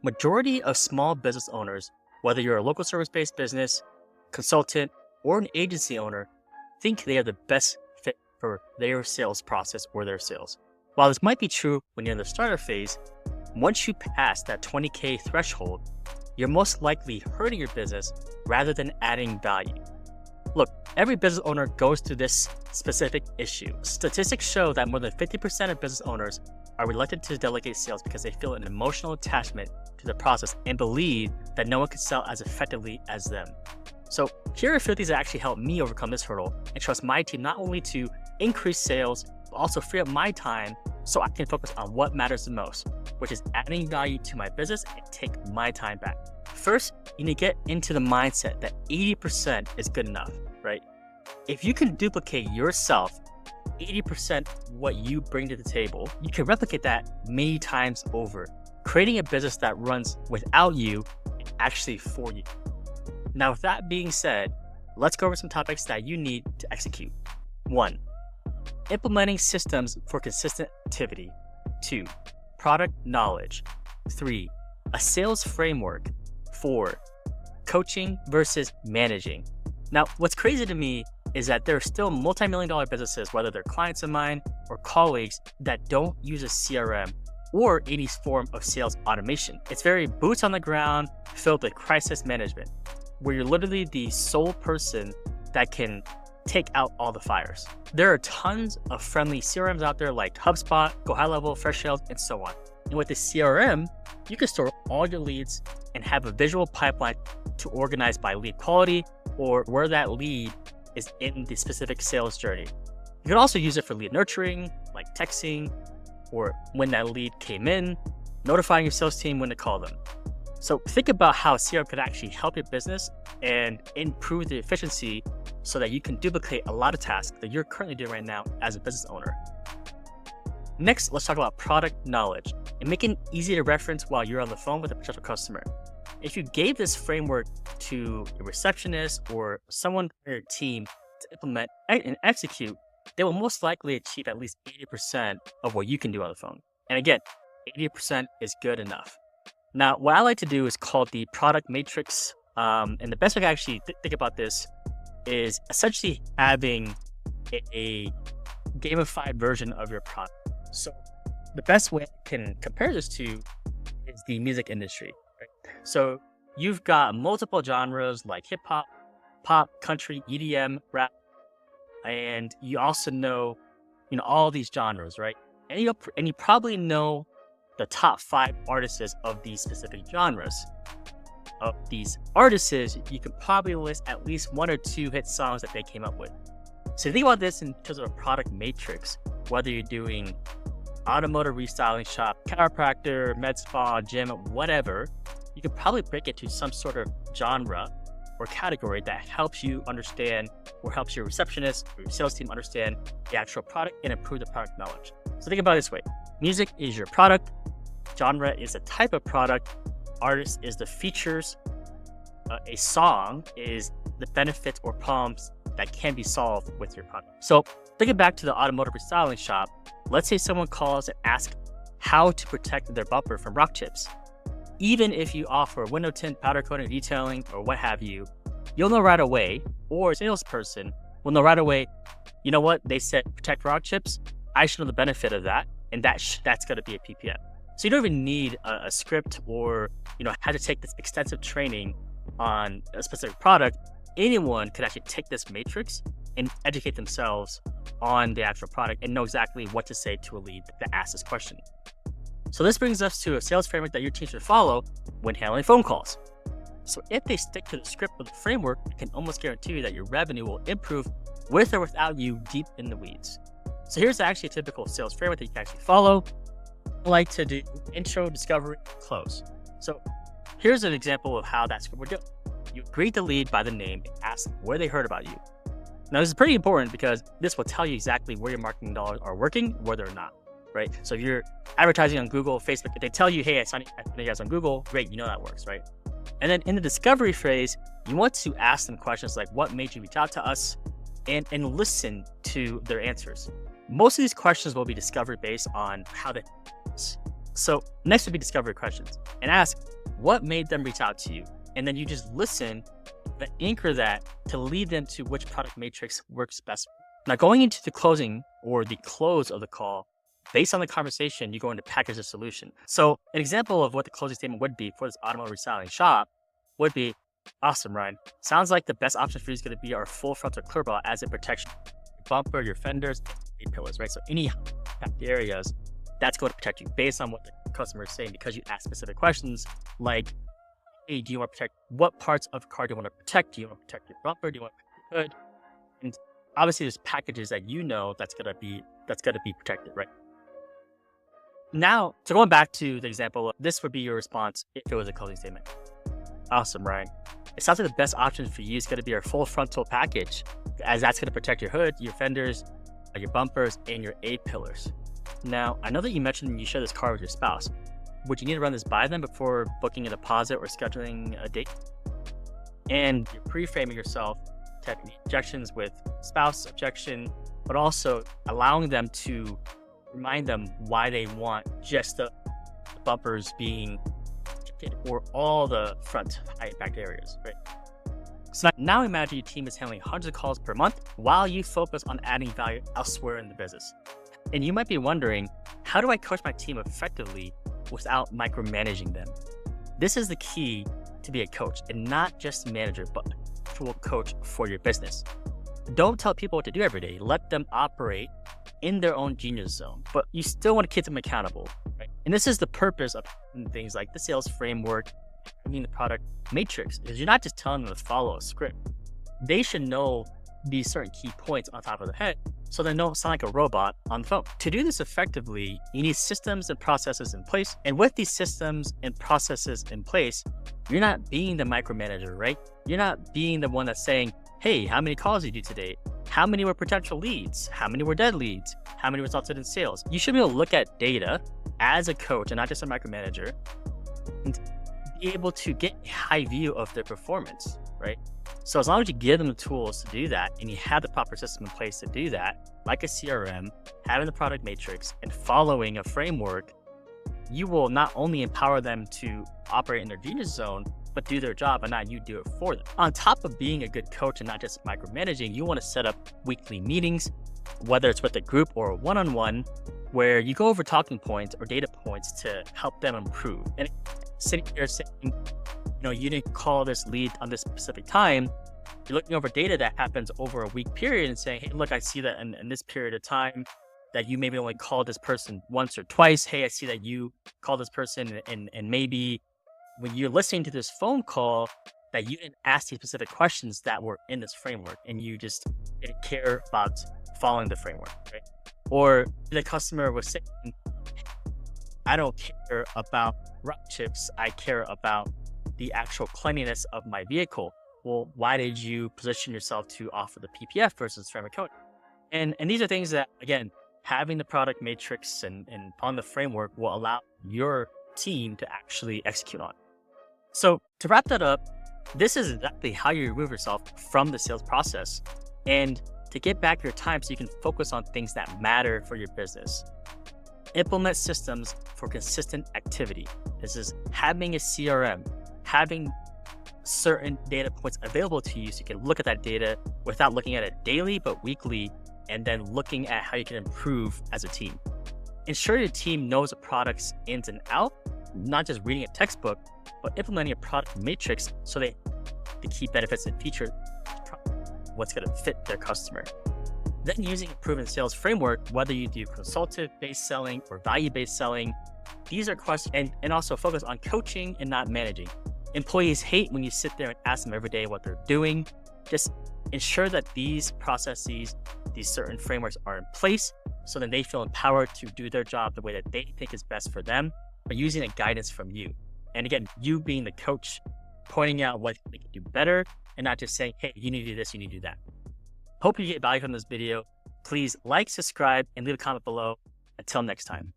Majority of small business owners, whether you're a local service-based business, consultant, or an agency owner, think they are the best fit for their sales process or their sales. While this might be true when you're in the starter phase, once you pass that 20K threshold, you're most likely hurting your business rather than adding value. Look, every business owner goes through this specific issue. Statistics show that more than 50% of business owners are reluctant to delegate sales because they feel an emotional attachment to the process and believe that no one can sell as effectively as them. So here are a few things that actually helped me overcome this hurdle and trust my team not only to increase sales, but also free up my time so I can focus on what matters the most, which is adding value to my business and take my time back. First, you need to get into the mindset that 80% is good enough, right? If you can duplicate yourself 80% what you bring to the table, you can replicate that many times over, creating a business that runs without you and actually for you. Now, with that being said, let's go over some topics that you need to execute. 1. Implementing systems for consistent activity. 2. Product knowledge. 3. A sales framework. 4. Coaching versus managing. Now, what's crazy to me is that there are still multi-million-dollar businesses, whether they're clients of mine or colleagues, that don't use a CRM or any form of sales automation. It's very boots on the ground, filled with crisis management, where you're literally the sole person that can take out all the fires. There are tons of friendly CRMs out there like HubSpot, Go High Level, Fresh Sales, and so on. And with the CRM, you can store all your leads and have a visual pipeline to organize by lead quality or where that lead is in the specific sales journey. You can also use it for lead nurturing, like texting, or when that lead came in, notifying your sales team when to call them. So think about how CRM could actually help your business and improve the efficiency so that you can duplicate a lot of tasks that you're currently doing right now as a business owner. Next, let's talk about product knowledge and make it easy to reference while you're on the phone with a potential customer. If you gave this framework to a receptionist or someone on your team to implement and execute, they will most likely achieve at least 80% of what you can do on the phone. And again, 80% is good enough. Now, what I like to do is called the product matrix. And the best way to actually think about this is essentially having a gamified version of your product. So the best way I can compare this to is the music industry. Right? So you've got multiple genres like hip hop, pop, country, EDM, rap, and you also know all these genres, right? And you probably know the top 5 artists of these specific genres. Of these artists, you can probably list at least 1 or 2 hit songs that they came up with. So think about this in terms of a product matrix, whether you're doing automotive restyling shop, chiropractor, med spa, gym, whatever, you could probably break it to some sort of genre or category that helps you understand or helps your receptionist or your sales team understand the actual product and improve the product knowledge. So think about it this way. Music is your product. Genre is a type of product. Artist is the features. A song is the benefits or problems that can be solved with your product. So thinking back to the automotive restyling shop, let's say someone calls and asks how to protect their bumper from rock chips. Even if you offer window tint, powder coating, detailing, or what have you, you'll know right away, or a salesperson will know right away, you know what, they said protect rock chips, I should know the benefit of that, and that's going to be a PPM. So you don't even need a script or have to take this extensive training on a specific product. Anyone could actually take this matrix and educate themselves on the actual product and know exactly what to say to a lead that asks this question. So this brings us to a sales framework that your team should follow when handling phone calls. So if they stick to the script or the framework, I can almost guarantee you that your revenue will improve with or without you deep in the weeds. So here's actually a typical sales framework that you can actually follow. I like to do intro, discovery, close. So here's an example of how that script would go. You greet the lead by the name and ask where they heard about you. Now this is pretty important because this will tell you exactly where your marketing dollars are working, where they're not, right? So if you're advertising on Google, Facebook, if they tell you, hey, I saw you guys on Google, great, you know that works, right? And then in the discovery phase, you want to ask them questions like what made you reach out to us and listen to their answers. Most of these questions will be discovery based on how they So next would be discovery questions, and ask what made them reach out to you. And then you just listen, but anchor that to lead them to which product matrix works best. Now, going into the closing or the close of the call, based on the conversation, you go into package the solution. So an example of what the closing statement would be for this automotive restyling shop would be, awesome, Ryan. Sounds like the best option for you is going to be our full frontal clear ball as it protects your bumper, your fenders, and pillars, right? So any areas, that's going to protect you based on what the customer is saying, because you ask specific questions like, hey, do you want to protect, what parts of the car do you want to protect? Do you want to protect your bumper? Do you want to protect your hood? And obviously there's packages that you know that's gonna be protected, right? Now, so going back to the example, this would be your response if it was a closing statement. Awesome, Ryan. It sounds like the best option for you is going to be our full frontal package, as that's going to protect your hood, your fenders, your bumpers, and your A-pillars. Now, I know that you mentioned you share this car with your spouse. Would you need to run this by them before booking a deposit or scheduling a date? And you're pre-framing yourself to have objections with spouse objection, but also allowing them to remind them why they want just the bumpers being protected or all the front high impact areas, right? So now imagine your team is handling hundreds of calls per month while you focus on adding value elsewhere in the business. And you might be wondering, how do I coach my team effectively without micromanaging them? This is the key to be a coach, and not just a manager, but an actual coach for your business. Don't tell people what to do every day. Let them operate in their own genius zone, but you still want to keep them accountable, right? And this is the purpose of things like the sales framework, the product matrix, is you're not just telling them to follow a script. They should know these certain key points on top of their head so they don't sound like a robot on the phone. To do this effectively, you need systems and processes in place. And with these systems and processes in place, you're not being the micromanager, right? You're not being the one that's saying, hey, how many calls did you do today? How many were potential leads? How many were dead leads? How many resulted in sales? You should be able to look at data as a coach and not just a micromanager and be able to get a high view of their performance, right? So as long as you give them the tools to do that and you have the proper system in place to do that, like a CRM, having the product matrix and following a framework, you will not only empower them to operate in their genius zone, but do their job and not you do it for them. On top of being a good coach and not just micromanaging, you want to set up weekly meetings, whether it's with a group or a one-on-one, where you go over talking points or data points to help them improve. And sitting here saying, you didn't call this lead on this specific time, you're looking over data that happens over a week period and saying, hey, look, I see that in this period of time that you maybe only called this person once or twice. Hey, I see that you called this person and maybe when you're listening to this phone call that you didn't ask these specific questions that were in this framework and you just didn't care about following the framework, right? Or the customer was saying, I don't care about rock chips, I care about the actual cleanliness of my vehicle. Well, why did you position yourself to offer the PPF versus ceramic coating? And these are things that, again, having the product matrix and on the framework will allow your team to actually execute on. So to wrap that up, this is exactly how you remove yourself from the sales process and to get back your time so you can focus on things that matter for your business. Implement systems for consistent activity. This is having a CRM, having certain data points available to you so you can look at that data without looking at it daily, but weekly, and then looking at how you can improve as a team. Ensure your team knows the products ins and out, not just reading a textbook, but implementing a product matrix so the key benefits and features, what's going to fit their customer. Then using a proven sales framework, whether you do consultative-based selling or value-based selling, these are questions, and also focus on coaching and not managing. Employees hate when you sit there and ask them every day what they're doing. Just ensure that these processes, these certain frameworks are in place so that they feel empowered to do their job the way that they think is best for them, but using a guidance from you. And again, you being the coach, pointing out what they can do better and not just saying, hey, you need to do this, you need to do that. Hope you get value from this video. Please like, subscribe, and leave a comment below. Until next time.